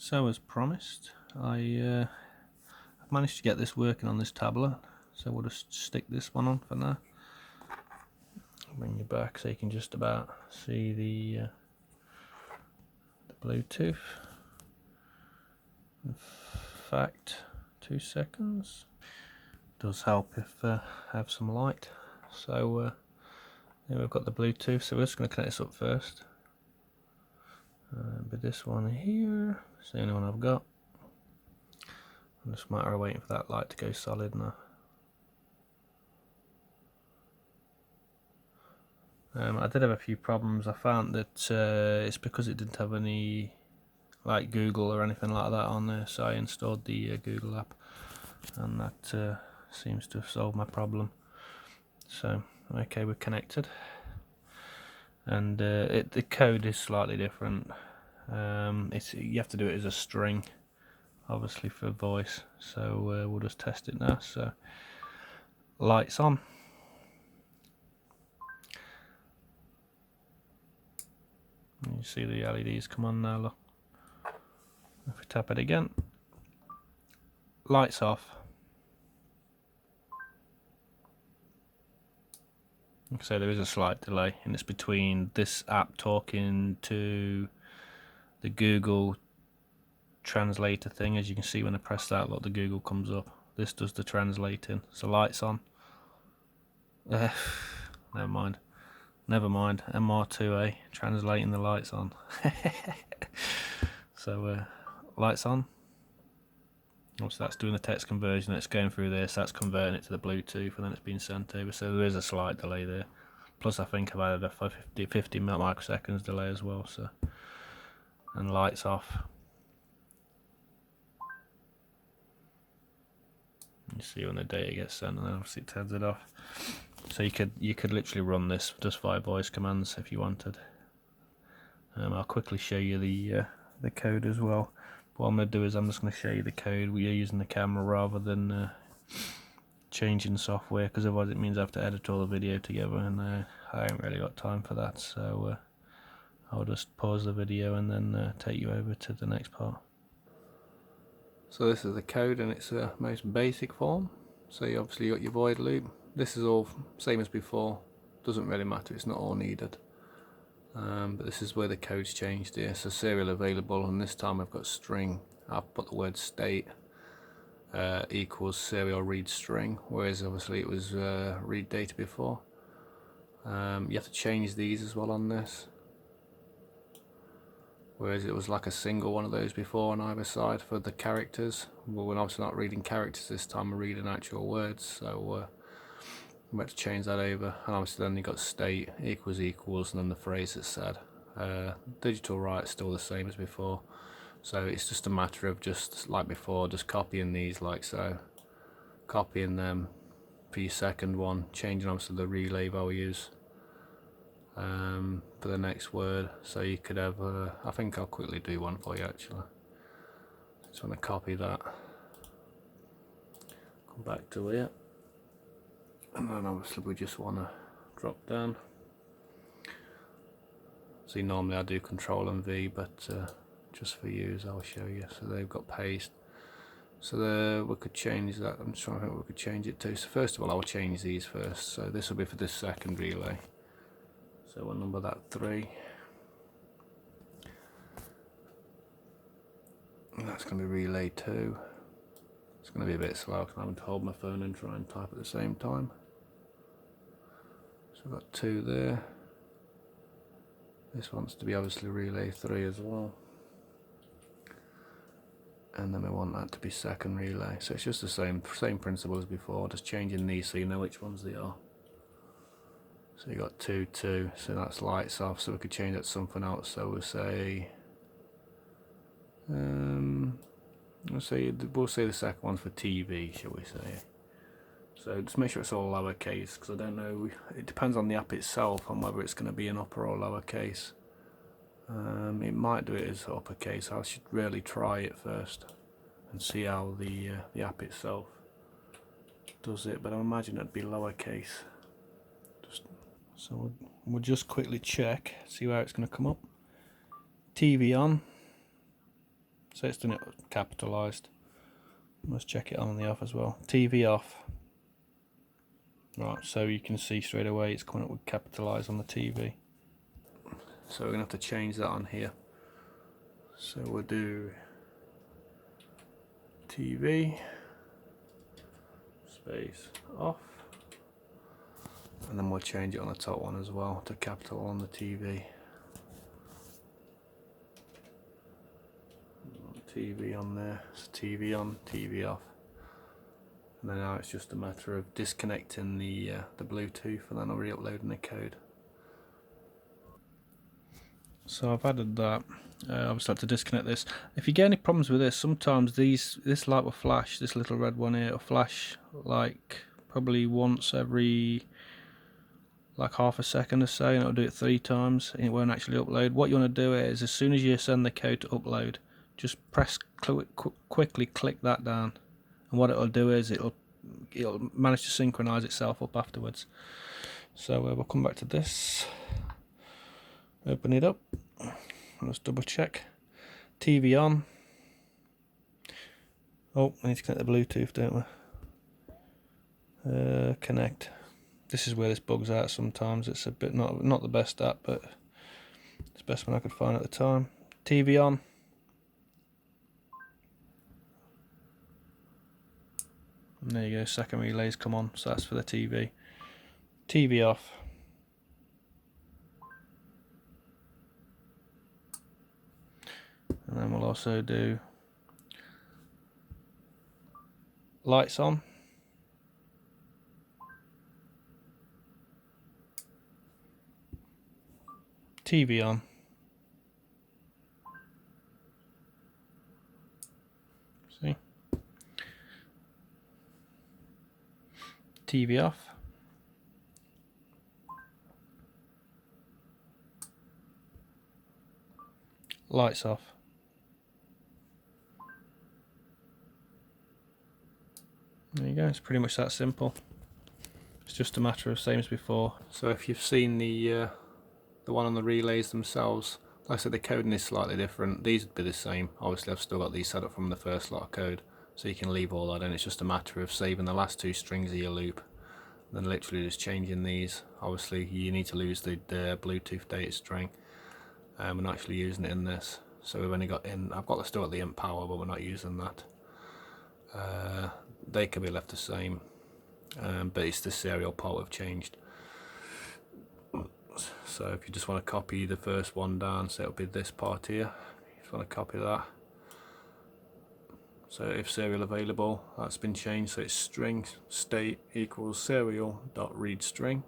So as promised, I've managed to get this working on this tablet, so we'll just stick this one on for now. Bring you back so you can just about see the Bluetooth. In fact, 2 seconds. Does help if I have some light. So here we've got the Bluetooth, so we're just going to connect this up first. But this one here, it's the only one I've got. Just a matter of waiting for that light to go solid now. I did have a few problems. I found that it's because it didn't have any like Google or anything like that on there, so I installed the Google app, and that seems to have solved my problem. So okay, we're connected, and the code is slightly different. You have to do it as a string, obviously for voice. So we'll just test it now. So lights on. You see the LEDs come on now, look. If we tap it again, lights off. So there is a slight delay, and it's between this app talking to the Google translator thing. As you can see, when I press that, look, the Google comes up. This does the translating. So lights on. Never mind. MR2A translating the lights on. So lights on. Obviously that's doing the text conversion. It's going through this. That's converting it to the Bluetooth, and then it's being sent over. So there is a slight delay there. Plus I think I've added a 50 microseconds delay as well. So, and lights off. You see when the data gets sent, and then obviously it turns it off. So you could literally run this just via voice commands if you wanted. I'll quickly show you the code as well. But what I'm going to do is I'm just going to show you the code. We are using the camera rather than changing software, because otherwise it means I have to edit all the video together, and I haven't really got time for that. So I'll just pause the video and then take you over to the next part. So this is the code in its most basic form. So you obviously got your void loop. This is all same as before, doesn't really matter, it's not all needed. But this is where the code's changed here. So serial available, and this time I've got string. I've put the word state equals serial read string, whereas obviously it was read data before. You have to change these as well on this, whereas it was like a single one of those before on either side for the characters. Well, we're obviously not reading characters this time, we're reading actual words, so we had to change that over. And obviously then you got state equals and then the phrase that's said. Digital write still the same as before, so it's just a matter of, just like before, just copying these like so, copying them for your second one, changing obviously the relay values for the next word. So you could have I think I'll quickly do one for you actually. Just want to copy that, come back to here, and then obviously we just want to drop down. See, normally I do Control and V, but just for you I'll show you. So they've got paste. So we could change that. I'm just trying to think what we could change it to. So first of all, I'll change these first. So this will be for this second relay. So we'll number that 3. And that's going to be relay 2. It's going to be a bit slow because I'm having to hold my phone and try and type at the same time. So we've got 2 there. This wants to be obviously relay 3 as well. And then we want that to be second relay. So it's just the same principle as before, just changing these so you know which ones they are. So you got 2, 2, so that's lights off, so we could change that to something else. So we'll say, we'll say the second one for TV, shall we say. So just make sure it's all lowercase, because I don't know, it depends on the app itself on whether it's going to be an upper or lowercase. It might do it as uppercase. I should really try it first and see how the app itself does it, but I imagine it'd be lowercase. So we'll just quickly check, see where it's going to come up. TV on. So So it's done it capitalised. Let's check it on the off as well. TV off. Right, so you can see straight away it's coming up with capitalised on the TV. So we're going to have to change that on here. So we'll do TV space off, and then we'll change it on the top one as well to capital on the TV. TV on there, so TV on, TV off. And then now it's just a matter of disconnecting the Bluetooth and then I'll re-uploading the code. So I've added that. Obviously I have to disconnect this. If you get any problems with this, sometimes this light will flash, this little red one here will flash like probably once every like half a second or so, and it'll do it 3 times and it won't actually upload. What you want to do is, as soon as you send the code to upload, just press quickly click that down, and what it'll do is it'll manage to synchronize itself up afterwards. So we'll come back to this, open it up, let's double check. TV on. Oh, we need to connect the Bluetooth, don't we? Connect. This is where this bugs out sometimes. It's a bit not the best app, but it's the best one I could find at the time. TV on. And there you go, second relays come on, so that's for the TV. TV off. And then we'll also do lights on. TV on. See? TV off. Lights off. There you go, it's pretty much that simple. It's just a matter of same as before. So if you've seen the one on the relays themselves, like I said, the coding is slightly different. These would be the same. Obviously I've still got these set up from the first lot of code, so you can leave all that in. It's just a matter of saving the last 2 strings of your loop, then literally just changing these. Obviously you need to lose the Bluetooth data string. We're not actually using it in this, so we've only got in. I've still got the inp power, but we're not using that. They can be left the same, but it's the serial part we've changed. So if you just want to copy the first one down, so it'll be this part here. You just want to copy that. So if serial available, that's been changed, so it's string state equals serial dot read string,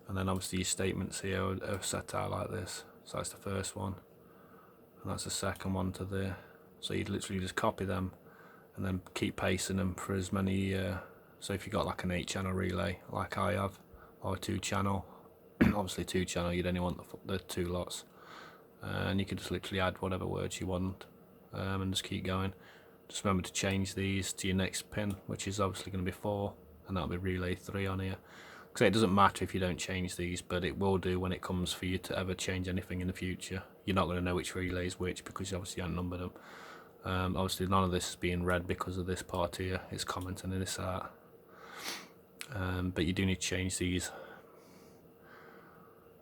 and then obviously your statements here are set out like this. So that's the first one, and that's the second one to there. So you'd literally just copy them and then keep pasting them for as many. So if you've got like an 8-channel relay like I have, or a 2-channel, obviously 2-channel, you'd only want the 2 lots, and you could just literally add whatever words you want, and just keep going. Just remember to change these to your next pin, which is obviously going to be 4, and that'll be relay 3 on here. So it doesn't matter if you don't change these, but it will do when it comes for you to ever change anything in the future. You're not going to know which relay is which because you obviously haven't numbered them. Obviously none of this is being read because of this part here, it's commenting in this art. But you do need to change these.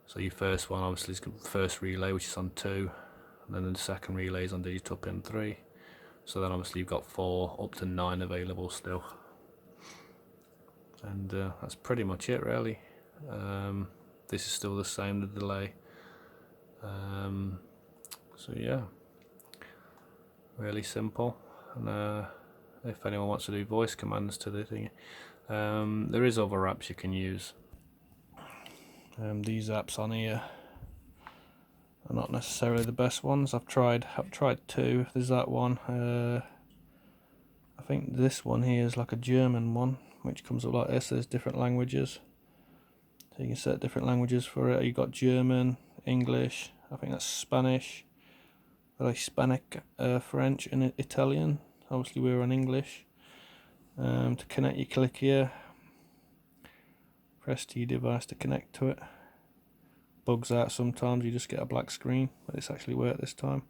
So your first one obviously is the first relay, which is on 2, and then the second relay is on digital pin 3. So then obviously you've got 4 up to 9 available still. And that's pretty much it really. This is still the same, the delay. So yeah, really simple. And if anyone wants to do voice commands to the thing, there is other apps you can use. These apps on here are not necessarily the best ones. I've tried 2. There's that one. I think this one here is like a German one, which comes up like this. There's different languages, so you can set different languages for it. You've got German, English, I think that's Spanish, Hispanic, French and Italian. Obviously we're on English. To connect, you click here, press to your device to connect to it. Bugs out sometimes, you just get a black screen, but it's actually worked this time.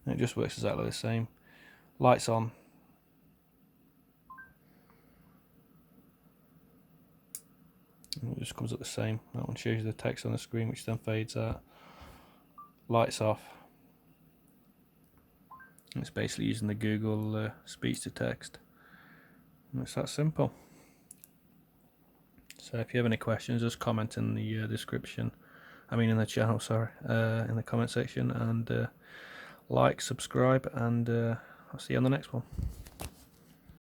And it just works exactly the same. Lights on. And it just comes up the same. That one shows you the text on the screen, which then fades out. Lights off. It's basically using the Google speech to text. And it's that simple. So if you have any questions, just comment in the description. I mean in the channel, sorry, in the comment section, and like, subscribe, and I'll see you on the next one.